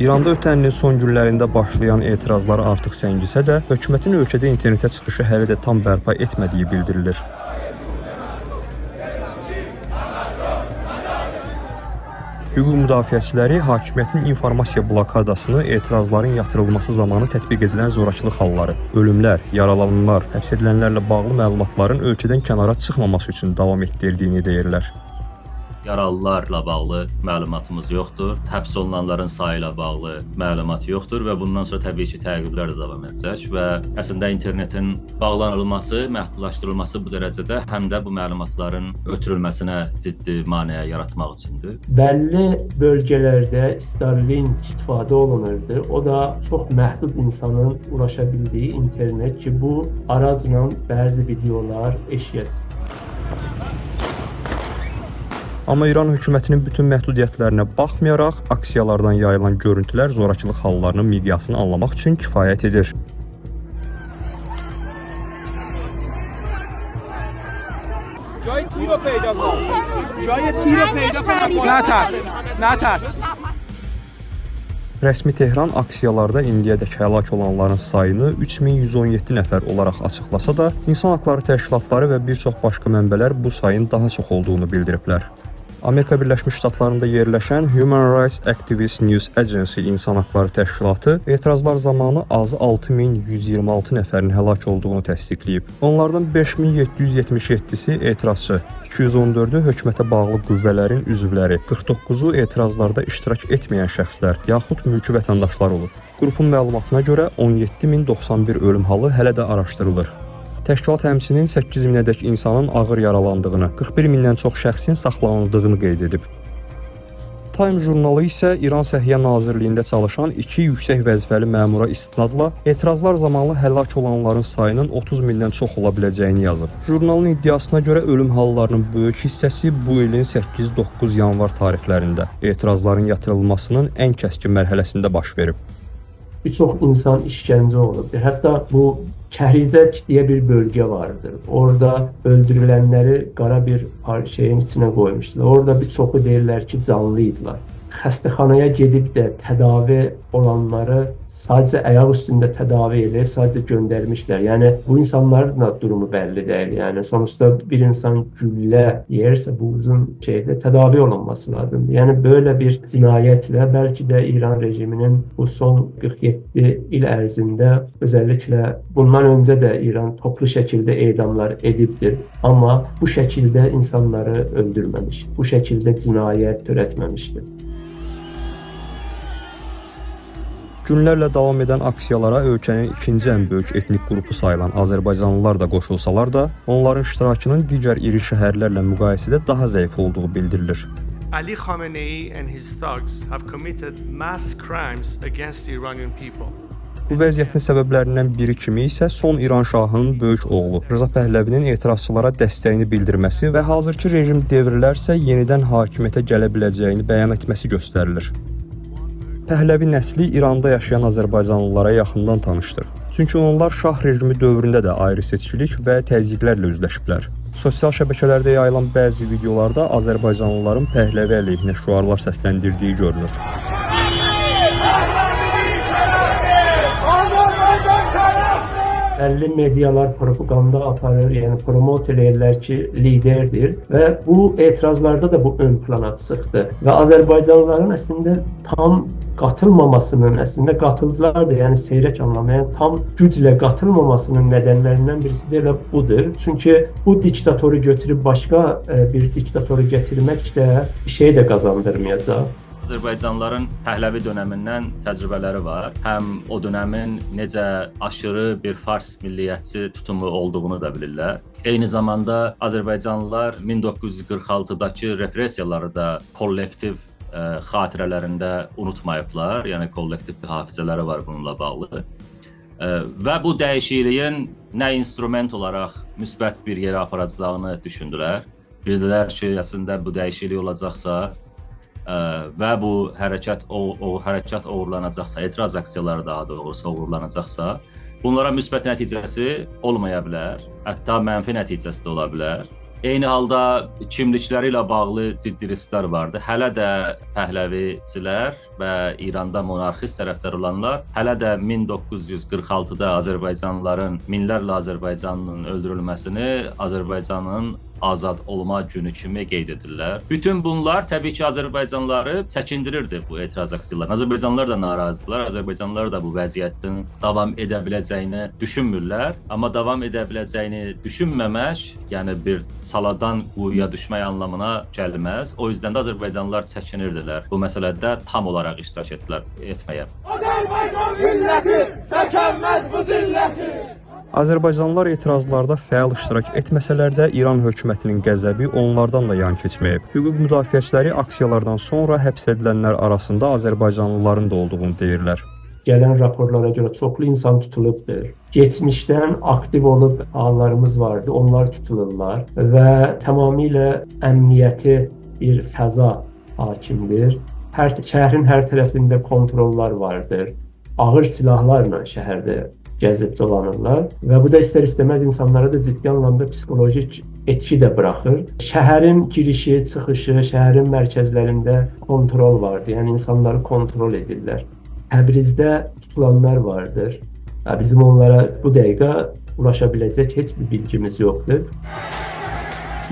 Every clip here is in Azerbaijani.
İranda ötən ilin son günlərində başlayan etirazlar artıq səngisə də, hökumətin ölkədə internetə çıxışı hələ də tam bərpa etmədiyi bildirilir. Hüquq müdafiəçiləri hakimiyyətin informasiya blokadasını etirazların yatırılması zamanı tətbiq edilən zorakılıq halları, ölümlər, yaralananlar, həbs edilənlərlə bağlı məlumatların ölkədən kənara çıxmaması üçün davam etdirdiyini deyirlər. Yaralılarla bağlı məlumatımız yoxdur. Həbs olunanların sayı ilə bağlı məlumat yoxdur və bundan sonra təbii ki, təqiblər də davam edəcək və əslində internetin bağlanılması, məhdudlaşdırılması bu dərəcədə həm də bu məlumatların ötürülməsinə ciddi maneə yaratmaq üçündür. Bəlli bölgələrdə Starlink istifadə olunurdu. O da çox məhdud insanın ulaşa bildiyi internet ki, bu aracla bəzi videolar eşiyə. Amma İran hökumətinin bütün məhdudiyyətlərinə baxmayaraq, aksiyalardan yayılan görüntülər zorakılıq hallarının miqyasını anlamaq üçün kifayət edir. Rəsmi Tehran aksiyalarda indiyədək həlak olanların sayını 3117 nəfər olaraq açıqlasa da, insan haqları təşkilatları və bir çox başqa mənbələr bu sayın daha çox olduğunu bildiriblər. Amerika Birləşmiş Ştatlarında yerləşən Human Rights Activist News Agency İnsan Haqları Təşkilatı etirazlar zamanı azı 6126 nəfərin həlak olduğunu təsdiqləyib. Onlardan 5777-si etirazçı, 214-ü hökumətə bağlı qüvvələrin üzvləri, 49-u etirazlarda iştirak etməyən şəxslər, yaxud mülki vətəndaşlar olub. Qrupun məlumatına görə 17091 ölüm halı hələ də araşdırılır. Təşkilat həmçinin 8000-ədək insanın ağır yaralandığını, 41 mindən çox şəxsin saxlanıldığını qeyd edib. Time jurnalı isə İran Səhiyyə Nazirliyində çalışan 2 yüksək vəzifəli məmura istinadla etirazlar zamanı həlak olanların sayının 30 mindən çox ola biləcəyini yazıb. Jurnalın iddiasına görə ölüm hallarının böyük hissəsi bu ilin 8-9 yanvar tarixlərində etirazların yatırılmasının ən kəskin mərhələsində baş verib. Bir çox insan işgəncə olub. Hətta bu Kəhrizək deyə bir bölgə vardır. Orada öldürülənləri qara bir şeyin içinə qoymuşdular. Orada bir çoxu deyirlər ki, canlıydılar. Xəstəxanaya gedib də tədavi olanları sadəcə ayaq üstündə tədavi edir, sadəcə göndərmişlər. Yəni bu insanların da durumu bəlli deyil. Yəni sonuçta bir insan güllə yersə bu uzun şeydə tədavi olunması lazımdır. Yəni böyle bir cinayətlə bəlkə də İran rejiminin bu son 47 il ərzində özəlliklə bundan öncə də İran toplu şəkildə edamlar edibdir. Amma bu şəkildə insanları öldürməmiş, bu şəkildə cinayət törətməmişdir. Günlərlə davam edən aksiyalara ölkənin ikinci ən böyük etnik qrupu sayılan Azərbaycanlılar da qoşulsalar da, onların iştirakının digər iri şəhərlərlə müqayisədə daha zəif olduğu bildirilir. Ali Khamenei and his thugs have committed mass crimes against the Iranian people. Bu vəziyyətin səbəblərindən biri kimi isə son İran şahının böyük oğlu Rıza Pəhləvinin etirazçılara dəstəyini bildirməsi və hazırki rejim devrilərsə yenidən hakimiyyətə gələ biləcəyini bəyan etməsi göstərilir. Pəhləvi nəsli İranda yaşayan Azərbaycanlılara yaxından tanışdır. Çünki onlar şah rejimi dövründə də ayrı seçkilik və təzyiqlərlə üzləşiblər. Sosial şəbəkələrdə yayılan bəzi videolarda Azərbaycanlıların Pəhləvi əleyhinə şüarlar səsləndirdiyi görünür. Bəlli medialar propaganda aparır, yəni promot eləyirlər ki, liderdir və bu etirazlarda da bu ön plana çıxdı. Və Azərbaycanlıların əslində tam qatılmamasının, əslində qatıldılar da, yəni seyrək anlamda, yəni tam güclə qatılmamasının nədənlərindən birisi də elə budur. Çünki bu diktatoru götürüb başqa bir diktatoru gətirmək də bir şey də qazandırmayacaq. Azərbaycanlıların Pəhləvi dönəmindən təcrübələri var. Həm o dönəmin necə aşırı bir fars milliyyətçi tutumu olduğunu da bilirlər. Eyni zamanda Azərbaycanlılar 1946-dakı repressiyaları da kollektiv xatirələrində unutmayıblar. Yəni kollektiv bir hafizələri var bununla bağlı. Və bu dəyişikliyin nə instrument olaraq müsbət bir yerə aparacağını düşündülər. Bildilər ki, əslində bu dəyişiklik olacaqsa və bu hərəkat uğurlanacaqsa, etiraz aksiyaları daha doğrusu uğurlanacaqsa, bunlara müsbət nəticəsi olmaya bilər, hətta mənfi nəticəsi də ola bilər. Eyni halda kimlikləri ilə bağlı ciddi risklər vardı. Hələ də Pəhləvicilər və İranda monarxist tərəfdar olanlar hələ də 1946-da Azərbaycanlıların, minlərlə Azərbaycanlının öldürülməsini Azərbaycanın azad olma günü kimi qeyd edirlər. Bütün bunlar təbii ki, Azərbaycanlıları çəkindirirdi bu etiraz aksiyalarına. Azərbaycanlılar da narazıdırlar. Azərbaycanlılar da bu vəziyyətin davam edə biləcəyini düşünmürlər. Amma davam edə biləcəyini düşünməmək, yəni bir saladan quyuya düşmək anlamına gəlməz. O yüzden də Azərbaycanlılar çəkinirdilər. Bu məsələdə tam olaraq iştirak etməyə. Azərbaycan milləti çəkənməz bu zilləti. Azərbaycanlılar etirazlarda fəal iştirak etməsələr də İran hökumətinin qəzəbi onlardan da yan keçməyib. Hüquq müdafiəçiləri aksiyalardan sonra həbs edilənlər arasında Azərbaycanlıların da olduğunu deyirlər. Gələn raporlara görə çoxlu insan tutulubdur. Geçmişdən aktiv olub hallarımız vardı, onlar tutulurlar və tamamilə əmniyyəti bir fəza hakimdir. Şəhərin hər tərəfində kontrollar vardır. Ağır silahlarla şəhərdə gəzib dolanırlar və bu da istər-istəməz insanlara da ciddi anlamda psixolojik etki də buraxır. Şəhərin girişi, çıxışı, şəhərin mərkəzlərində kontrol vardır. Yəni insanları kontrol edirlər. Təbrizdə tutulanlar vardır. Bizim onlara bu dəqiqə ulaşa biləcək heç bir bilgimiz yoxdur.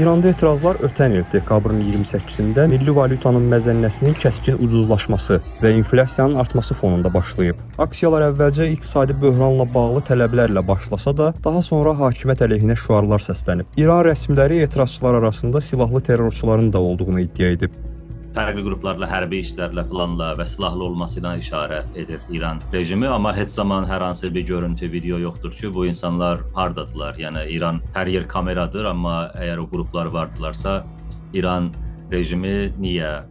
İranda etirazlar ötən il dekabrın 28-də milli valyutanın məzənnəsinin kəskin ucuzlaşması və inflyasiyanın artması fonunda başlayıb. Aksiyalar əvvəlcə iqtisadi böhranla bağlı tələblərlə başlasa da, daha sonra hakimiyyət əleyhinə şüarlar səslənib. İran rəsmiləri etirazçılar arasında silahlı terrorçuların da olduğunu iddia edib. Fərqli qruplarla, hərbi işlərlə filanla və silahlı olması ilə işarə edir İran rejimi, amma heç zaman hər hansı bir görüntü, video yoxdur ki, bu insanlar hardadılar. Yəni İran hər yer kameradır, amma əgər o qruplar vardılarsa, İran rejimi niyə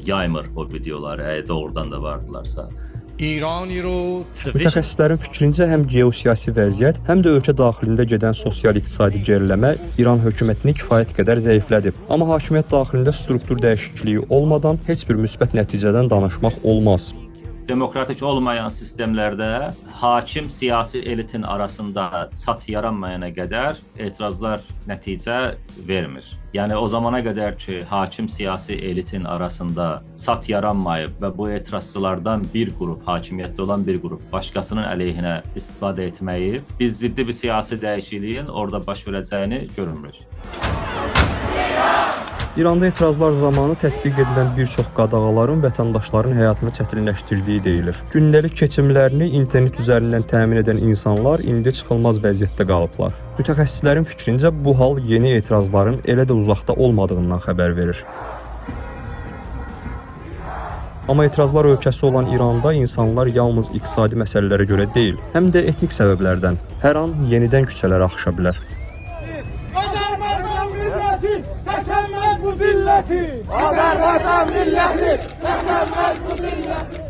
yaymır o videoları, əgər doğrudan da vardılarsa? Mütəxəssislərin fikrincə həm geosiyasi vəziyyət, həm də ölkə daxilində gedən sosial-iqtisadi geriləmə İran hökumətini kifayət qədər zəiflədib. Amma hakimiyyət daxilində struktur dəyişikliyi olmadan heç bir müsbət nəticədən danışmaq olmaz. Demokratik olmayan sistemlərdə hakim siyasi elitin arasında sat yaranmayana qədər etirazlar nəticə vermir. Yəni o zamana qədər ki, hakim siyasi elitin arasında sat yaranmayıb və bu etirazçılardan bir qrup, hakimiyyətdə olan bir qrup başqasının əleyhinə istifadə etməyi, biz ciddi bir siyasi dəyişikliyin orada baş verəcəyini görmürük. İranda etirazlar zamanı tətbiq edilən bir çox qadağaların vətəndaşların həyatını çətinləşdirdiyi deyilir. Gündəlik keçimlərini internet üzərindən təmin edən insanlar indi çıxılmaz vəziyyətdə qalıblar. Mütəxəssislərin fikrincə bu hal yeni etirazların elə də uzaqda olmadığından xəbər verir. Amma etirazlar ölkəsi olan İranda insanlar yalnız iqtisadi məsələlərə görə deyil, həm də etnik səbəblərdən hər an yenidən küçələrə axışa bilər. Azərbaycan milləti çəkənməz bu zilləti.